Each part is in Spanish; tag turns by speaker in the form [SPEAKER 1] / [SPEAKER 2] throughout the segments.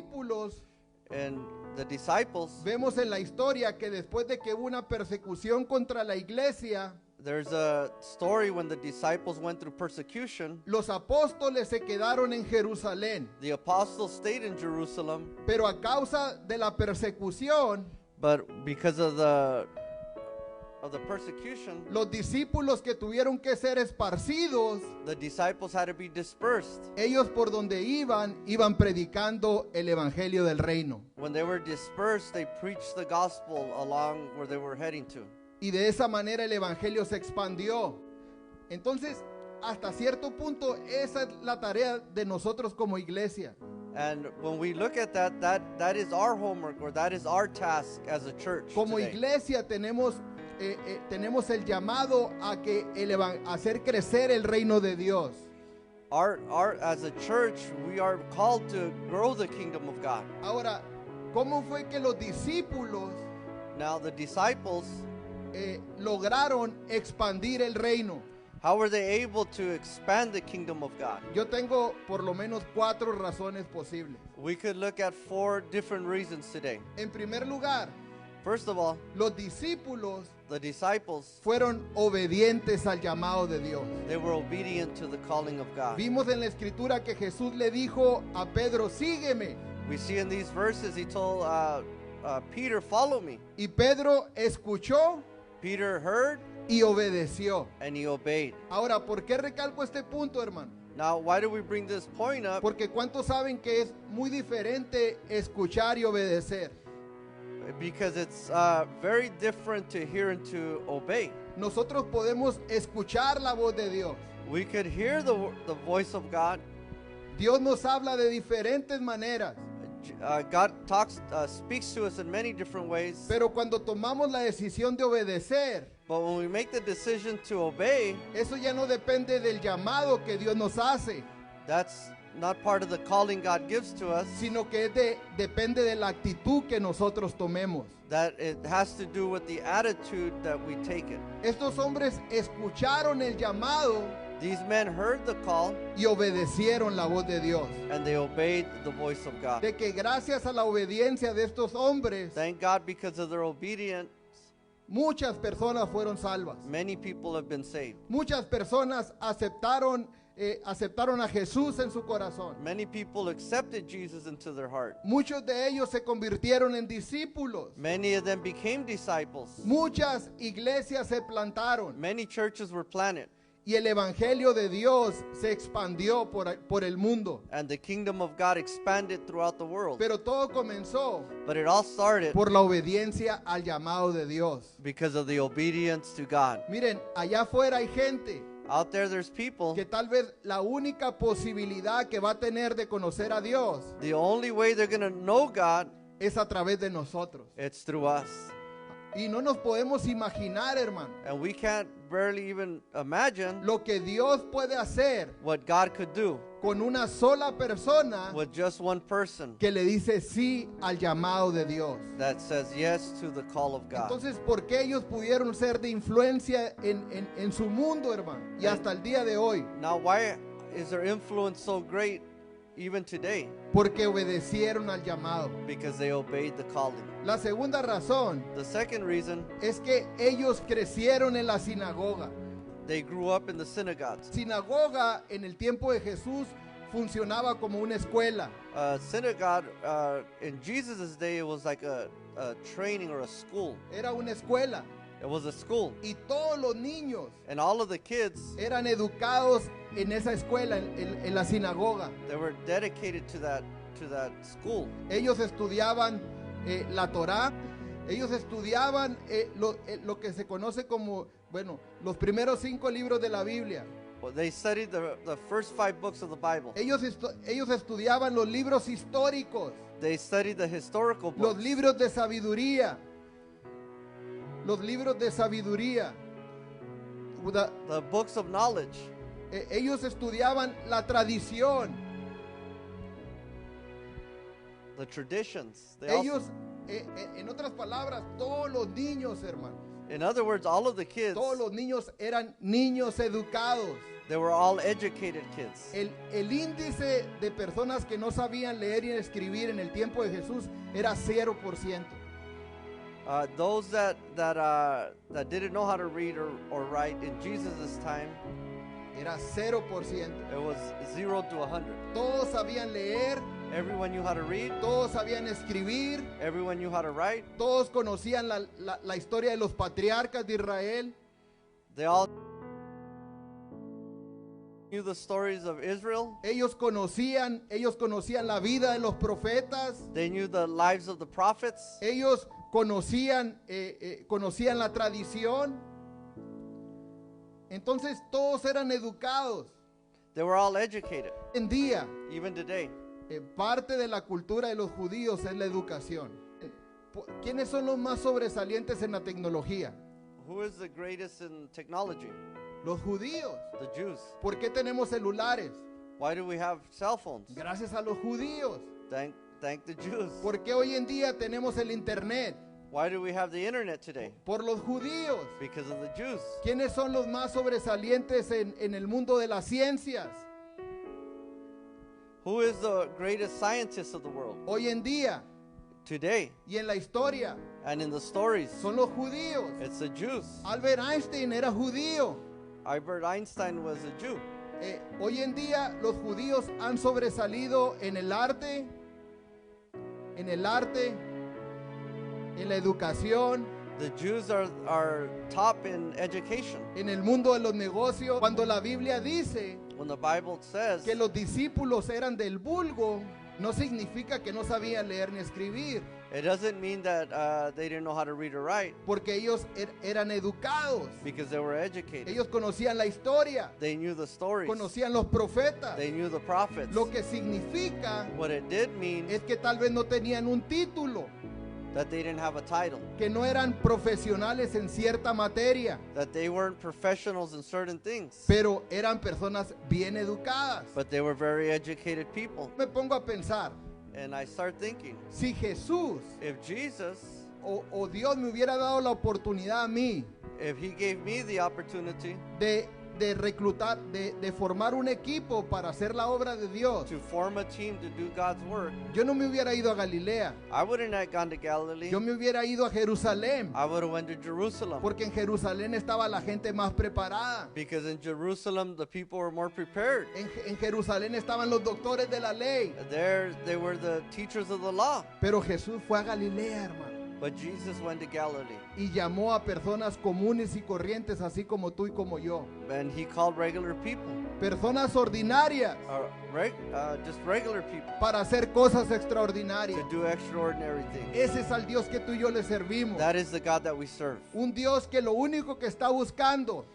[SPEAKER 1] discípulos,
[SPEAKER 2] And the disciples,
[SPEAKER 1] vemos en la historia que después de que hubo una persecución contra la iglesia,
[SPEAKER 2] there's a story when the disciples went through persecution.
[SPEAKER 1] los apóstoles se quedaron en Jerusalén,
[SPEAKER 2] The apostles stayed in Jerusalem,
[SPEAKER 1] pero a causa de la persecución,
[SPEAKER 2] but because of the persecution,
[SPEAKER 1] los discípulos que tuvieron que ser esparcidos,
[SPEAKER 2] the disciples had to be dispersed.
[SPEAKER 1] ellos por donde iban predicando el evangelio del reino.
[SPEAKER 2] When they were dispersed, they preached the gospel along where they were heading to.
[SPEAKER 1] Y de esa manera el evangelio se expandió. Entonces, hasta cierto punto, esa es la tarea de nosotros como iglesia.
[SPEAKER 2] And when we look at that is our homework, or that is our task as a church
[SPEAKER 1] Como
[SPEAKER 2] today.
[SPEAKER 1] iglesia tenemos el llamado a hacer crecer el reino de Dios.
[SPEAKER 2] As a church, we are called to grow the kingdom of God.
[SPEAKER 1] Ahora, ¿cómo fue que los discípulos
[SPEAKER 2] Now, the disciples,
[SPEAKER 1] lograron expandir el reino?
[SPEAKER 2] how were they able to expand the kingdom of God?
[SPEAKER 1] Yo tengo por lo menos 4 razones posibles.
[SPEAKER 2] We could look at 4 different reasons today.
[SPEAKER 1] En primer lugar,
[SPEAKER 2] First of all,
[SPEAKER 1] los discípulos
[SPEAKER 2] the disciples,
[SPEAKER 1] fueron obedientes al llamado de Dios.
[SPEAKER 2] they were obedient to the calling of God.
[SPEAKER 1] Vimos en la escritura que Jesús le dijo a Pedro, sígueme.
[SPEAKER 2] We see in these verses, he told Peter, follow me.
[SPEAKER 1] Y Pedro escuchó
[SPEAKER 2] Peter heard
[SPEAKER 1] y obedeció.
[SPEAKER 2] and he obeyed.
[SPEAKER 1] Ahora, ¿por qué recalco este punto, hermano?
[SPEAKER 2] Now, why do we bring this point up?
[SPEAKER 1] Porque ¿cuántos saben que es muy diferente escuchar y obedecer?
[SPEAKER 2] Because it's very different to hear and to obey.
[SPEAKER 1] Nosotros podemos escuchar la voz de Dios.
[SPEAKER 2] We could hear the voice of God.
[SPEAKER 1] Dios nos habla de diferentes maneras.
[SPEAKER 2] God speaks to us in many different ways.
[SPEAKER 1] Pero cuando tomamos la decisión de obedecer,
[SPEAKER 2] But when we make the decision to obey,
[SPEAKER 1] eso ya no depende del llamado que Dios nos hace,
[SPEAKER 2] that's not part of the calling God gives to us.
[SPEAKER 1] sino que depende de la actitud que nosotros tomemos.
[SPEAKER 2] That it has to do with the attitude that we take it.
[SPEAKER 1] Estos hombres escucharon el llamado
[SPEAKER 2] These men heard the call
[SPEAKER 1] y obedecieron la voz de Dios.
[SPEAKER 2] and they obeyed the voice of God.
[SPEAKER 1] De que gracias a la obediencia de estos hombres,
[SPEAKER 2] Thank God, because of their obedience,
[SPEAKER 1] muchas personas fueron salvas.
[SPEAKER 2] many people have been saved.
[SPEAKER 1] Muchas personas aceptaron a Jesús en su corazón.
[SPEAKER 2] Many people accepted Jesus into their heart.
[SPEAKER 1] Muchos de ellos se convirtieron en discípulos.
[SPEAKER 2] Many of them became disciples.
[SPEAKER 1] Muchas iglesias se plantaron
[SPEAKER 2] Many churches were planted,
[SPEAKER 1] y el evangelio de Dios se expandió por el mundo.
[SPEAKER 2] and the kingdom of God expanded throughout the world.
[SPEAKER 1] Pero todo comenzó
[SPEAKER 2] But it all started
[SPEAKER 1] por la obediencia al llamado de Dios.
[SPEAKER 2] because of the obedience to God.
[SPEAKER 1] Miren, allá afuera hay gente
[SPEAKER 2] Out there, there's people,
[SPEAKER 1] que tal vez la única posibilidad que va a tener de conocer a Dios
[SPEAKER 2] the only way they're going to know God,
[SPEAKER 1] es a través de nosotros.
[SPEAKER 2] it's through us.
[SPEAKER 1] Y no nos podemos imaginar, hermano,
[SPEAKER 2] And we can't barely even imagine
[SPEAKER 1] lo que Dios puede hacer
[SPEAKER 2] what God could do
[SPEAKER 1] con una sola persona
[SPEAKER 2] with just one person
[SPEAKER 1] que le dice sí al llamado de Dios.
[SPEAKER 2] that says yes to the call of God.
[SPEAKER 1] Entonces, ¿por qué ellos pudieron ser de influencia en su mundo, hermano? Y hasta el día de hoy,
[SPEAKER 2] Now, why is their influence so great even today?
[SPEAKER 1] porque obedecieron al llamado.
[SPEAKER 2] Because they obeyed the calling.
[SPEAKER 1] La segunda razón
[SPEAKER 2] The second reason,
[SPEAKER 1] es que ellos crecieron en la sinagoga.
[SPEAKER 2] they grew up in the synagogues.
[SPEAKER 1] Sinagoga en el tiempo de Jesús funcionaba como una escuela.
[SPEAKER 2] Synagogue in Jesus' day, it was like a training or a school.
[SPEAKER 1] Era una escuela.
[SPEAKER 2] It was a school.
[SPEAKER 1] Y todos los niños
[SPEAKER 2] And all of the kids,
[SPEAKER 1] eran educados en esa escuela, en la sinagoga.
[SPEAKER 2] they were dedicated to that school.
[SPEAKER 1] Ellos estudiaban la Torá. Ellos estudiaban lo que se conoce como, bueno, los primeros 5 libros de la Biblia.
[SPEAKER 2] Well, they studied the first 5 books of the Bible.
[SPEAKER 1] Ellos estudiaban los libros históricos,
[SPEAKER 2] They studied the historical
[SPEAKER 1] los
[SPEAKER 2] books,
[SPEAKER 1] libros de sabiduría. Los libros de sabiduría.
[SPEAKER 2] the books of knowledge.
[SPEAKER 1] Ellos estudiaban la tradición.
[SPEAKER 2] The traditions. They
[SPEAKER 1] Ellos,
[SPEAKER 2] also,
[SPEAKER 1] en otras palabras, todos los niños, hermanos,
[SPEAKER 2] in other words, all of the kids,
[SPEAKER 1] todos los niños eran niños educados.
[SPEAKER 2] They were all educated kids.
[SPEAKER 1] El índice de personas que no sabían leer y escribir en el tiempo de Jesús era 0%.
[SPEAKER 2] Those that didn't know how to read or write in Jesus' time,
[SPEAKER 1] Era 0%.
[SPEAKER 2] it was 0 to 100.
[SPEAKER 1] Todos sabían leer,
[SPEAKER 2] Everyone knew how to read.
[SPEAKER 1] todos sabían escribir,
[SPEAKER 2] Everyone knew how to write.
[SPEAKER 1] todos conocían la historia de los patriarcas de Israel.
[SPEAKER 2] They all knew the stories of Israel.
[SPEAKER 1] Ellos conocían la vida de los profetas.
[SPEAKER 2] They knew the lives of the prophets.
[SPEAKER 1] Ellos conocían la tradición. Entonces todos eran educados.
[SPEAKER 2] They were all educated.
[SPEAKER 1] Hoy en día,
[SPEAKER 2] Even today,
[SPEAKER 1] parte de la cultura de los judíos es la educación. ¿Quiénes son los más sobresalientes en la tecnología?
[SPEAKER 2] who is the greatest in technology?
[SPEAKER 1] Los judíos.
[SPEAKER 2] The Jews.
[SPEAKER 1] ¿Por qué tenemos celulares?
[SPEAKER 2] Why do we have cell phones?
[SPEAKER 1] Gracias a los judíos.
[SPEAKER 2] Thank the Jews.
[SPEAKER 1] ¿Por qué hoy en día tenemos el internet?
[SPEAKER 2] Why do we have the internet today?
[SPEAKER 1] Por los judíos.
[SPEAKER 2] Because of the Jews.
[SPEAKER 1] ¿Quiénes son los más sobresalientes en el mundo de las ciencias?
[SPEAKER 2] Who is the greatest scientist of the world?
[SPEAKER 1] Hoy en día
[SPEAKER 2] Today,
[SPEAKER 1] y en la historia
[SPEAKER 2] and in the stories,
[SPEAKER 1] son los judíos.
[SPEAKER 2] it's the Jews.
[SPEAKER 1] Albert Einstein era judío.
[SPEAKER 2] Albert Einstein was a Jew.
[SPEAKER 1] Hoy en día los judíos han sobresalido en el arte, en la educación,
[SPEAKER 2] The Jews are top in education.
[SPEAKER 1] en el mundo de los negocios. Cuando la Biblia dice
[SPEAKER 2] When the Bible says
[SPEAKER 1] que los discípulos eran del vulgo, no significa que no sabían leer ni escribir,
[SPEAKER 2] it doesn't mean that they didn't know how to read or write,
[SPEAKER 1] porque ellos eran educados.
[SPEAKER 2] because they were educated.
[SPEAKER 1] Ellos conocían la historia,
[SPEAKER 2] They knew the stories.
[SPEAKER 1] conocían los profetas.
[SPEAKER 2] They knew the prophets.
[SPEAKER 1] Lo que significa
[SPEAKER 2] What it did mean
[SPEAKER 1] es que tal vez no tenían un título,
[SPEAKER 2] that they didn't have a title,
[SPEAKER 1] que no eran profesionales en cierta materia,
[SPEAKER 2] that they weren't professionals in certain things,
[SPEAKER 1] pero eran personas bien educadas.
[SPEAKER 2] but they were very educated people.
[SPEAKER 1] Me pongo a pensar,
[SPEAKER 2] And I start thinking,
[SPEAKER 1] si Jesús
[SPEAKER 2] if Jesus,
[SPEAKER 1] o Dios me hubiera dado la oportunidad a mí
[SPEAKER 2] if he gave me the opportunity
[SPEAKER 1] de reclutar, de formar un equipo para hacer la obra de Dios,
[SPEAKER 2] to form a team to do God's work,
[SPEAKER 1] yo no me hubiera ido a Galilea,
[SPEAKER 2] I wouldn't have gone to Galilee.
[SPEAKER 1] yo me hubiera ido a Jerusalén,
[SPEAKER 2] I would have went to Jerusalem,
[SPEAKER 1] porque en Jerusalén estaba la gente más preparada.
[SPEAKER 2] because in Jerusalem the people were more prepared.
[SPEAKER 1] En Jerusalén estaban los doctores de la ley,
[SPEAKER 2] There they were the teachers of the law.
[SPEAKER 1] pero Jesús fue a Galilea, hermano,
[SPEAKER 2] But Jesus went to Galilee,
[SPEAKER 1] y llamó a personas comunes y corrientes, así como tú y como yo,
[SPEAKER 2] and he called regular people,
[SPEAKER 1] personas ordinarias,
[SPEAKER 2] just regular people,
[SPEAKER 1] para hacer cosas
[SPEAKER 2] to
[SPEAKER 1] extraordinarias.
[SPEAKER 2] do extraordinary things.
[SPEAKER 1] Ese es al Dios que tú y yo le servimos.
[SPEAKER 2] That is the God that we serve.
[SPEAKER 1] Un Dios que lo único que está buscando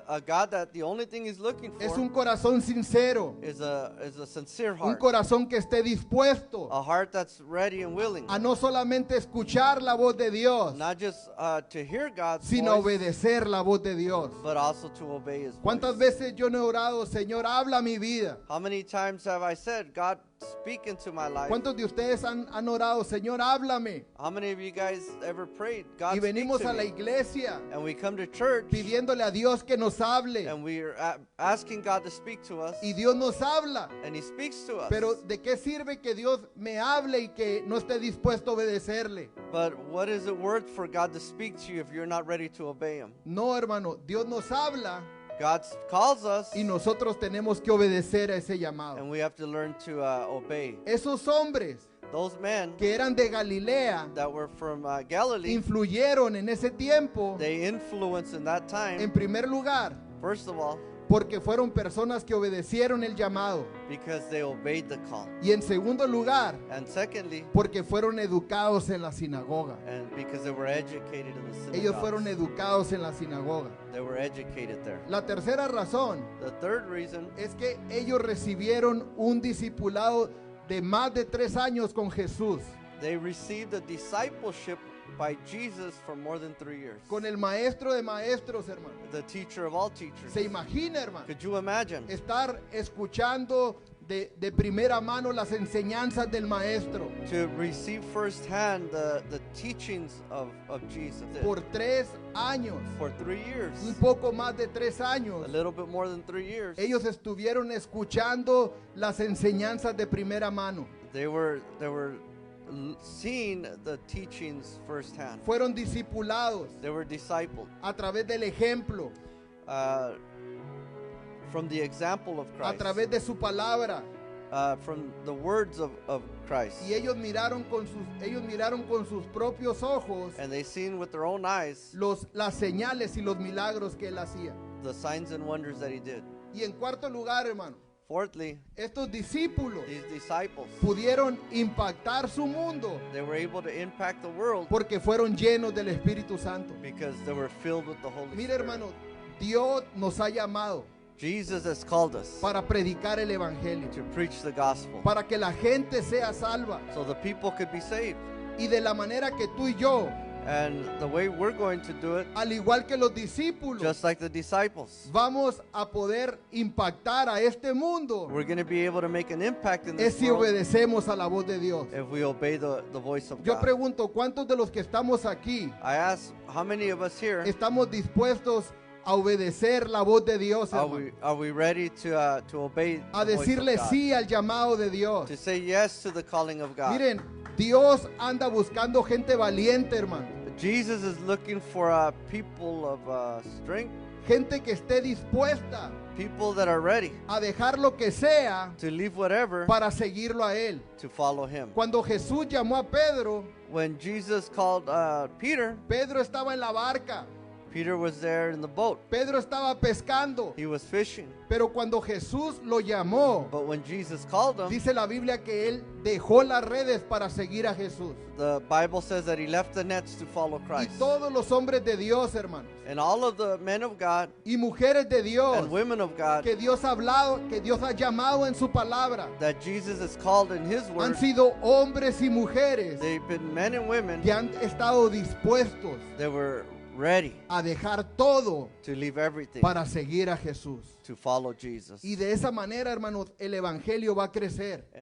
[SPEAKER 2] A God that the only thing he's looking
[SPEAKER 1] es
[SPEAKER 2] for
[SPEAKER 1] un corazón sincero,
[SPEAKER 2] is a sincere
[SPEAKER 1] un
[SPEAKER 2] heart,
[SPEAKER 1] corazón que esté dispuesto
[SPEAKER 2] a heart that's ready and willing,
[SPEAKER 1] a no solamente escuchar la voz de Dios,
[SPEAKER 2] not just to hear God's
[SPEAKER 1] sino
[SPEAKER 2] voice,
[SPEAKER 1] obedecer la voz de Dios.
[SPEAKER 2] but also to obey his
[SPEAKER 1] ¿Cuántas
[SPEAKER 2] voice.
[SPEAKER 1] veces yo no he orado, Señor, habla mi vida?
[SPEAKER 2] How many times have I said, God, speak into my life?
[SPEAKER 1] ¿Cuántos de ustedes han orado, Señor, háblame?
[SPEAKER 2] How many of you guys ever prayed, God,
[SPEAKER 1] Y venimos
[SPEAKER 2] speak
[SPEAKER 1] a
[SPEAKER 2] to
[SPEAKER 1] la
[SPEAKER 2] me?
[SPEAKER 1] iglesia
[SPEAKER 2] And we come to church
[SPEAKER 1] pidiéndole a Dios que nos hable,
[SPEAKER 2] and we are asking God to speak to us,
[SPEAKER 1] y Dios nos habla.
[SPEAKER 2] and he speaks to us.
[SPEAKER 1] Pero ¿de qué sirve que Dios me hable y que no esté dispuesto a obedecerle?
[SPEAKER 2] But what is it worth for God to speak to you if you're not ready to obey him?
[SPEAKER 1] No, hermano, Dios nos habla
[SPEAKER 2] God calls us,
[SPEAKER 1] y nosotros tenemos que obedecer a ese
[SPEAKER 2] and
[SPEAKER 1] llamado.
[SPEAKER 2] we have to learn to obey.
[SPEAKER 1] Esos hombres
[SPEAKER 2] Those men
[SPEAKER 1] que eran de Galilea
[SPEAKER 2] that were from Galilee,
[SPEAKER 1] influyeron en ese tiempo,
[SPEAKER 2] they influenced in that
[SPEAKER 1] en
[SPEAKER 2] time,
[SPEAKER 1] primer lugar,
[SPEAKER 2] first of all,
[SPEAKER 1] porque fueron personas que obedecieron el llamado.
[SPEAKER 2] because they obeyed the call.
[SPEAKER 1] Y en segundo lugar,
[SPEAKER 2] And secondly,
[SPEAKER 1] porque fueron educados en la sinagoga.
[SPEAKER 2] and because they were educated in the
[SPEAKER 1] Ellos fueron
[SPEAKER 2] synagogues.
[SPEAKER 1] educados en la sinagoga.
[SPEAKER 2] They were educated there.
[SPEAKER 1] La tercera razón
[SPEAKER 2] The third reason
[SPEAKER 1] es que ellos recibieron un discipulado de más de 3 años con Jesús,
[SPEAKER 2] they received a discipleship by Jesus for more than 3 years.
[SPEAKER 1] con el maestro de maestros, hermano.
[SPEAKER 2] The teacher of all teachers.
[SPEAKER 1] ¿Se imagina, hermano?
[SPEAKER 2] Could you imagine
[SPEAKER 1] Estar escuchando de primera mano las enseñanzas del maestro.
[SPEAKER 2] to receive firsthand the teachings of Jesus.
[SPEAKER 1] Por 3 años,
[SPEAKER 2] For 3 years,
[SPEAKER 1] un poco más de 3 años,
[SPEAKER 2] a little bit more than 3 years,
[SPEAKER 1] ellos estuvieron escuchando las enseñanzas de primera mano.
[SPEAKER 2] they were seeing the teachings firsthand.
[SPEAKER 1] Fueron discipulados
[SPEAKER 2] They were discipled
[SPEAKER 1] a través del ejemplo,
[SPEAKER 2] from the example of
[SPEAKER 1] a
[SPEAKER 2] Christ,
[SPEAKER 1] través de su palabra.
[SPEAKER 2] from the words of Christ.
[SPEAKER 1] Y ellos miraron con sus propios ojos
[SPEAKER 2] And they seen with their own eyes
[SPEAKER 1] las señales y los milagros que él hacía.
[SPEAKER 2] the signs and wonders that he did.
[SPEAKER 1] Y en cuarto lugar, hermano,
[SPEAKER 2] Fourthly,
[SPEAKER 1] estos discípulos
[SPEAKER 2] these disciples,
[SPEAKER 1] pudieron impactar su mundo
[SPEAKER 2] they were able to impact the world
[SPEAKER 1] porque fueron llenos del Espíritu Santo.
[SPEAKER 2] because they were filled with the Holy
[SPEAKER 1] Mire,
[SPEAKER 2] Spirit.
[SPEAKER 1] hermano, Dios nos ha llamado
[SPEAKER 2] Jesus has called us
[SPEAKER 1] para predicar el evangelio,
[SPEAKER 2] to preach the gospel
[SPEAKER 1] para que la gente sea salva.
[SPEAKER 2] so the people could be saved.
[SPEAKER 1] Y de la manera que tú y yo,
[SPEAKER 2] And the way we're going to do it,
[SPEAKER 1] al igual que los discípulos,
[SPEAKER 2] just like the disciples,
[SPEAKER 1] vamos a poder impactar a este mundo,
[SPEAKER 2] we're going to be able to make an impact in
[SPEAKER 1] es
[SPEAKER 2] this
[SPEAKER 1] si
[SPEAKER 2] world
[SPEAKER 1] obedecemos a la voz de Dios.
[SPEAKER 2] if we obey the voice of
[SPEAKER 1] Yo
[SPEAKER 2] God.
[SPEAKER 1] pregunto, ¿cuántos de los que estamos aquí
[SPEAKER 2] I ask, how many of us here
[SPEAKER 1] estamos dispuestos a obedecer la voz de Dios, hermano?
[SPEAKER 2] are we ready to obey
[SPEAKER 1] A
[SPEAKER 2] the voice
[SPEAKER 1] decirle
[SPEAKER 2] of God?
[SPEAKER 1] sí al llamado de Dios.
[SPEAKER 2] To say yes to the calling of God.
[SPEAKER 1] Miren, Dios anda buscando gente valiente, hermano.
[SPEAKER 2] Jesus is looking for people of strength,
[SPEAKER 1] Gente que esté dispuesta
[SPEAKER 2] people that are ready
[SPEAKER 1] a dejar lo que sea
[SPEAKER 2] to leave whatever
[SPEAKER 1] para seguirlo a Él.
[SPEAKER 2] to follow him.
[SPEAKER 1] Cuando Jesús llamó a Pedro,
[SPEAKER 2] When Jesus called Peter,
[SPEAKER 1] Pedro estaba en la barca,
[SPEAKER 2] Peter was there in the boat.
[SPEAKER 1] Pedro estaba pescando,
[SPEAKER 2] He was fishing.
[SPEAKER 1] pero cuando Jesús lo llamó,
[SPEAKER 2] But when Jesus called him,
[SPEAKER 1] dice la Biblia que él dejó las redes para seguir a Jesús.
[SPEAKER 2] the Bible says that he left the nets to follow
[SPEAKER 1] Y
[SPEAKER 2] Christ.
[SPEAKER 1] todos los hombres de Dios, hermanos,
[SPEAKER 2] And all of the men of God
[SPEAKER 1] y mujeres de Dios,
[SPEAKER 2] and women of God
[SPEAKER 1] que Dios ha hablado, que Dios ha llamado en su palabra,
[SPEAKER 2] that Jesus has called in his
[SPEAKER 1] han
[SPEAKER 2] word,
[SPEAKER 1] sido hombres y mujeres
[SPEAKER 2] they've been men and women
[SPEAKER 1] que han estado dispuestos
[SPEAKER 2] that were ready
[SPEAKER 1] a dejar todo
[SPEAKER 2] to leave everything
[SPEAKER 1] para seguir a Jesús.
[SPEAKER 2] to follow Jesus.
[SPEAKER 1] Y de esa manera, hermanos, el evangelio va a crecer.